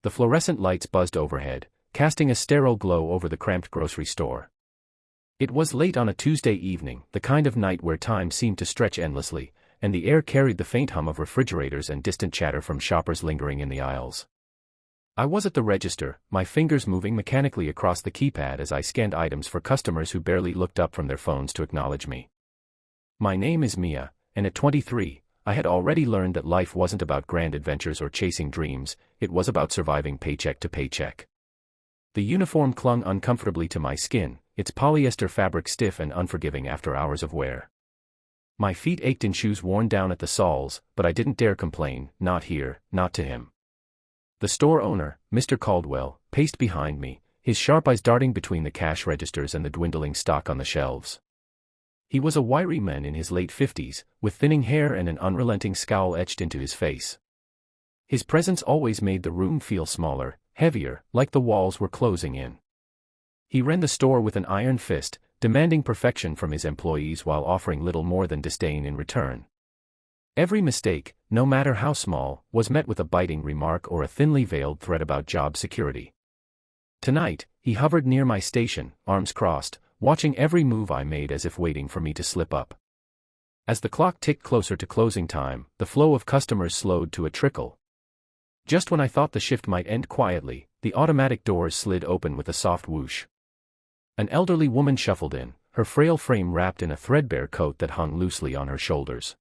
The fluorescent lights buzzed overhead, casting a sterile glow over the cramped grocery store. It was late on a Tuesday evening, the kind of night where time seemed to stretch endlessly, and the air carried the faint hum of refrigerators and distant chatter from shoppers lingering in the aisles. I was at the register, my fingers moving mechanically across the keypad as I scanned items for customers who barely looked up from their phones to acknowledge me. My name is Mia, and at 23, I had already learned that life wasn't about grand adventures or chasing dreams, it was about surviving paycheck to paycheck. The uniform clung uncomfortably to my skin, its polyester fabric stiff and unforgiving after hours of wear. My feet ached in shoes worn down at the soles, but I didn't dare complain, not here, not to him. The store owner, Mr. Caldwell, paced behind me, his sharp eyes darting between the cash registers and the dwindling stock on the shelves. He was a wiry man in his late 50s, with thinning hair and an unrelenting scowl etched into his face. His presence always made the room feel smaller, heavier, like the walls were closing in. He ran the store with an iron fist, demanding perfection from his employees while offering little more than disdain in return. Every mistake, no matter how small, was met with a biting remark or a thinly veiled threat about job security. Tonight, he hovered near my station, arms crossed, watching every move I made as if waiting for me to slip up. As the clock ticked closer to closing time, the flow of customers slowed to a trickle. Just when I thought the shift might end quietly, the automatic doors slid open with a soft whoosh. An elderly woman shuffled in, her frail frame wrapped in a threadbare coat that hung loosely on her shoulders.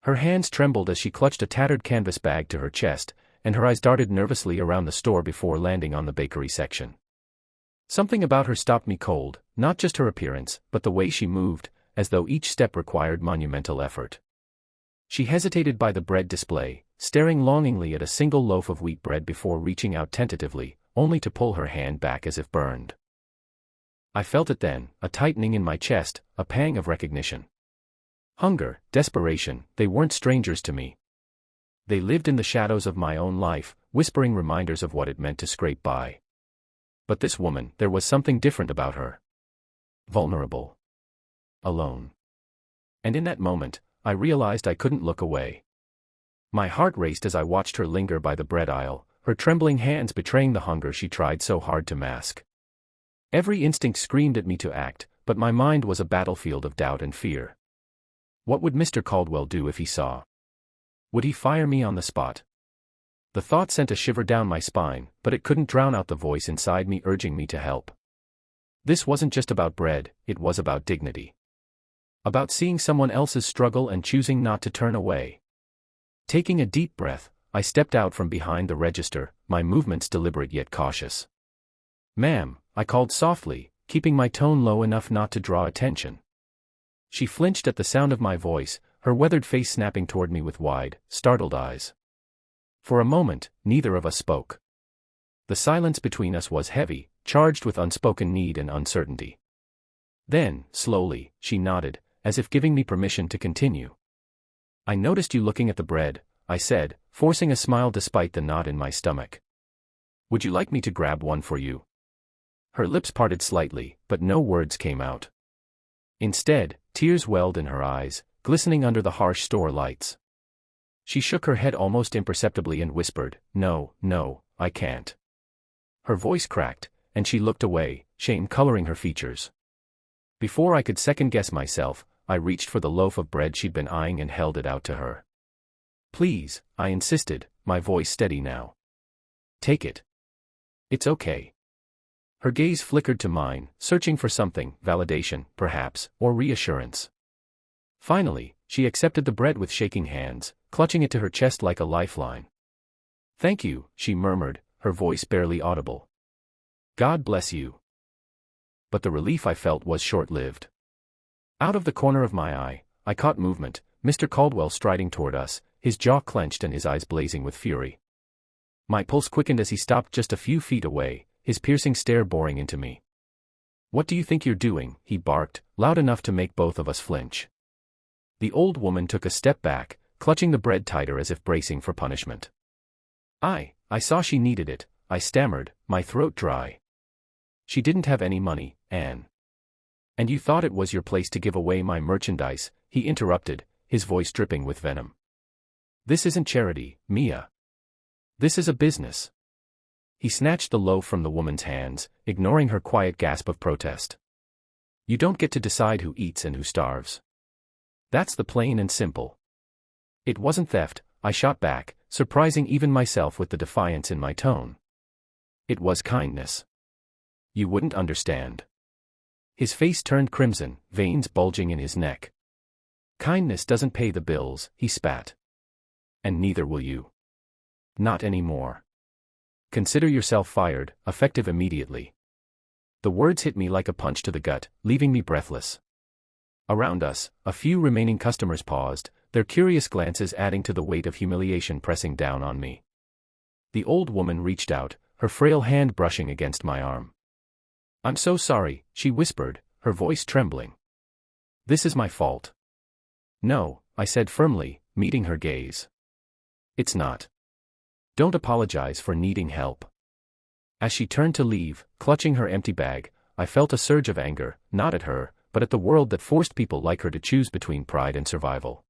Her hands trembled as she clutched a tattered canvas bag to her chest, and her eyes darted nervously around the store before landing on the bakery section. Something about her stopped me cold, not just her appearance, but the way she moved, as though each step required monumental effort. She hesitated by the bread display, staring longingly at a single loaf of wheat bread before reaching out tentatively, only to pull her hand back as if burned. I felt it then, a tightening in my chest, a pang of recognition. Hunger, desperation, they weren't strangers to me. They lived in the shadows of my own life, whispering reminders of what it meant to scrape by. But this woman, there was something different about her. Vulnerable. Alone. And in that moment, I realized I couldn't look away. My heart raced as I watched her linger by the bread aisle, her trembling hands betraying the hunger she tried so hard to mask. Every instinct screamed at me to act, but my mind was a battlefield of doubt and fear. What would Mr. Caldwell do if he saw? Would he fire me on the spot? The thought sent a shiver down my spine, but it couldn't drown out the voice inside me urging me to help. This wasn't just about bread, it was about dignity. About seeing someone else's struggle and choosing not to turn away. Taking a deep breath, I stepped out from behind the register, my movements deliberate yet cautious. "Ma'am," I called softly, keeping my tone low enough not to draw attention. She flinched at the sound of my voice, her weathered face snapping toward me with wide, startled eyes. For a moment, neither of us spoke. The silence between us was heavy, charged with unspoken need and uncertainty. Then, slowly, she nodded, as if giving me permission to continue. "I noticed you looking at the bread," I said, forcing a smile despite the knot in my stomach. "Would you like me to grab one for you?" Her lips parted slightly, but no words came out. Instead, tears welled in her eyes, glistening under the harsh store lights. She shook her head almost imperceptibly and whispered, "No, no, I can't." Her voice cracked, and she looked away, shame coloring her features. Before I could second-guess myself, I reached for the loaf of bread she'd been eyeing and held it out to her. "Please," I insisted, my voice steady now. "Take it. It's okay." Her gaze flickered to mine, searching for something, validation, perhaps, or reassurance. Finally, she accepted the bread with shaking hands, clutching it to her chest like a lifeline. "Thank you," she murmured, her voice barely audible. "God bless you." But the relief I felt was short-lived. Out of the corner of my eye, I caught movement, Mr. Caldwell striding toward us, his jaw clenched and his eyes blazing with fury. My pulse quickened as he stopped just a few feet away, his piercing stare boring into me. "What do you think you're doing?" he barked, loud enough to make both of us flinch. The old woman took a step back, clutching the bread tighter as if bracing for punishment. I saw she needed it," I stammered, my throat dry. "She didn't have any money, Anne." "And you thought it was your place to give away my merchandise," he interrupted, his voice dripping with venom. "This isn't charity, Mia. This is a business. He snatched the loaf from the woman's hands, ignoring her quiet gasp of protest. You don't get to decide who eats and who starves. That's the plain and simple. It wasn't theft, I shot back, surprising even myself with the defiance in my tone. It was kindness. You wouldn't understand. His face turned crimson, veins bulging in his neck. Kindness doesn't pay the bills, he spat. And neither will you. Not anymore. Consider yourself fired, effective immediately. The words hit me like a punch to the gut, leaving me breathless. Around us, a few remaining customers paused, their curious glances adding to the weight of humiliation pressing down on me. The old woman reached out, her frail hand brushing against my arm. I'm so sorry, she whispered, her voice trembling. This is my fault. No, I said firmly, meeting her gaze. It's not. Don't apologize for needing help. As she turned to leave, clutching her empty bag, I felt a surge of anger, not at her, but at the world that forced people like her to choose between pride and survival.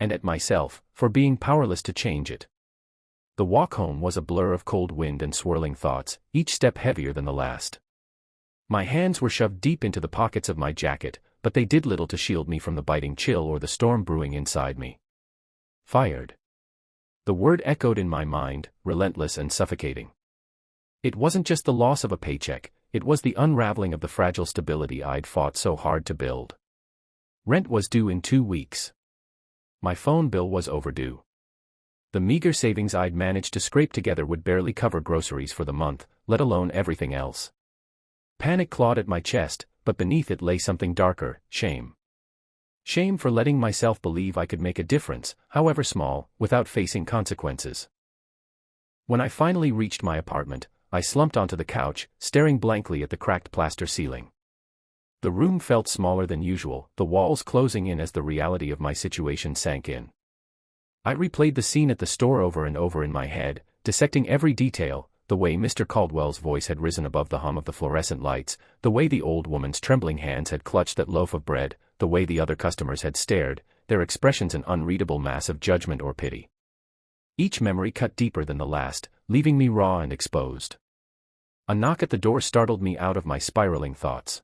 And at myself, for being powerless to change it. The walk home was a blur of cold wind and swirling thoughts, each step heavier than the last. My hands were shoved deep into the pockets of my jacket, but they did little to shield me from the biting chill or the storm brewing inside me. Fired. The word echoed in my mind, relentless and suffocating. It wasn't just the loss of a paycheck, it was the unraveling of the fragile stability I'd fought so hard to build. Rent was due in 2 weeks. My phone bill was overdue. The meager savings I'd managed to scrape together would barely cover groceries for the month, let alone everything else. Panic clawed at my chest, but beneath it lay something darker, shame. Shame for letting myself believe I could make a difference, however small, without facing consequences. When I finally reached my apartment, I slumped onto the couch, staring blankly at the cracked plaster ceiling. The room felt smaller than usual, the walls closing in as the reality of my situation sank in. I replayed the scene at the store over and over in my head, dissecting every detail, the way Mr. Caldwell's voice had risen above the hum of the fluorescent lights, the way the old woman's trembling hands had clutched that loaf of bread, the way the other customers had stared, their expressions an unreadable mass of judgment or pity. Each memory cut deeper than the last, leaving me raw and exposed. A knock at the door startled me out of my spiraling thoughts.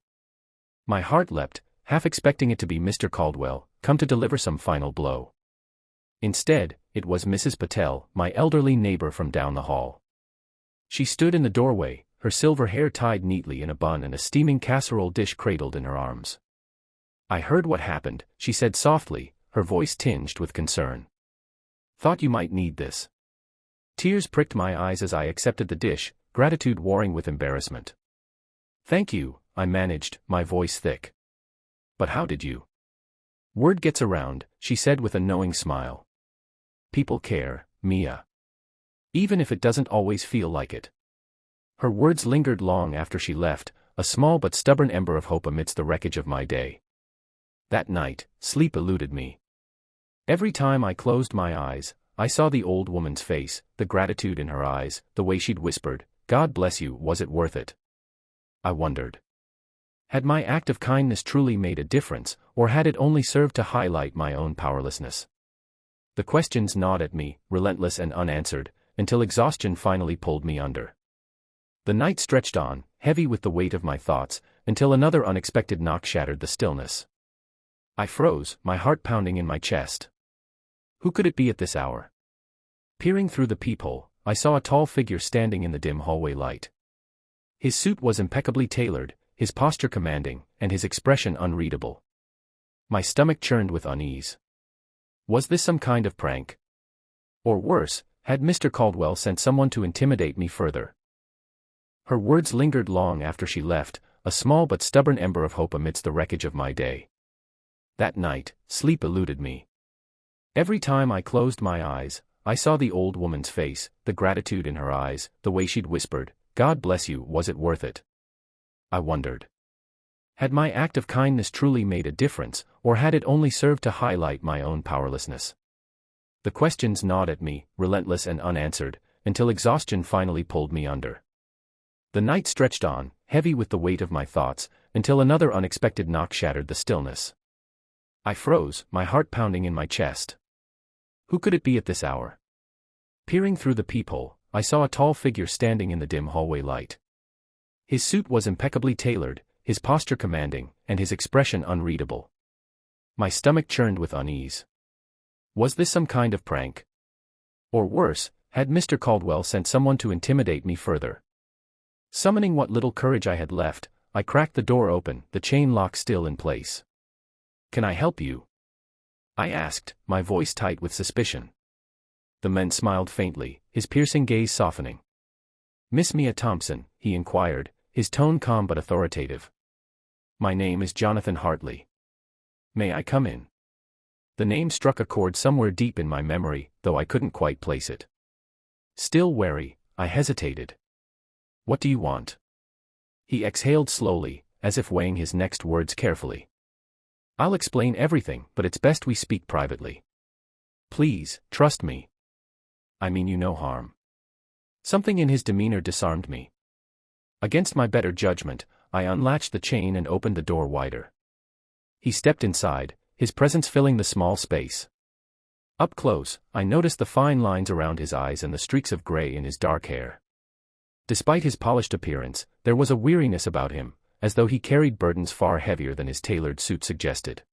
My heart leapt, half expecting it to be Mr. Caldwell, come to deliver some final blow. Instead, it was Mrs. Patel, my elderly neighbor from down the hall. She stood in the doorway, her silver hair tied neatly in a bun and a steaming casserole dish cradled in her arms. I heard what happened, she said softly, her voice tinged with concern. Thought you might need this. Tears pricked my eyes as I accepted the dish, gratitude warring with embarrassment. Thank you, I managed, my voice thick. But how did you? Word gets around, she said with a knowing smile. People care, Mia. Even if it doesn't always feel like it. Her words lingered long after she left, a small but stubborn ember of hope amidst the wreckage of my day. That night, sleep eluded me. Every time I closed my eyes, I saw the old woman's face, the gratitude in her eyes, the way she'd whispered, God bless you, was it worth it? I wondered. Had my act of kindness truly made a difference, or had it only served to highlight my own powerlessness? The questions gnawed at me, relentless and unanswered, until exhaustion finally pulled me under. The night stretched on, heavy with the weight of my thoughts, until another unexpected knock shattered the stillness. I froze, my heart pounding in my chest. Who could it be at this hour? Peering through the peephole, I saw a tall figure standing in the dim hallway light. His suit was impeccably tailored, his posture commanding, and his expression unreadable. My stomach churned with unease. Was this some kind of prank? Or worse, had Mr. Caldwell sent someone to intimidate me further? Her words lingered long after she left, a small but stubborn ember of hope amidst the wreckage of my day. That night, sleep eluded me. Every time I closed my eyes, I saw the old woman's face, the gratitude in her eyes, the way she'd whispered, God bless you, was it worth it? I wondered. Had my act of kindness truly made a difference, or had it only served to highlight my own powerlessness? The questions gnawed at me, relentless and unanswered, until exhaustion finally pulled me under. The night stretched on, heavy with the weight of my thoughts, until another unexpected knock shattered the stillness. I froze, my heart pounding in my chest. Who could it be at this hour? Peering through the peephole, I saw a tall figure standing in the dim hallway light. His suit was impeccably tailored, his posture commanding, and his expression unreadable. My stomach churned with unease. Was this some kind of prank? Or worse, had Mr. Caldwell sent someone to intimidate me further? Summoning what little courage I had left, I cracked the door open, the chain lock still in place. "Can I help you?" I asked, my voice tight with suspicion. The man smiled faintly, his piercing gaze softening. "Miss Mia Thompson?" he inquired, his tone calm but authoritative. "My name is Jonathan Hartley. May I come in?" The name struck a chord somewhere deep in my memory, though I couldn't quite place it. Still wary, I hesitated. "What do you want?" He exhaled slowly, as if weighing his next words carefully. "I'll explain everything, but it's best we speak privately. Please, trust me. I mean you no harm." Something in his demeanor disarmed me. Against my better judgment, I unlatched the chain and opened the door wider. He stepped inside, his presence filling the small space. Up close, I noticed the fine lines around his eyes and the streaks of gray in his dark hair. Despite his polished appearance, there was a weariness about him, as though he carried burdens far heavier than his tailored suit suggested.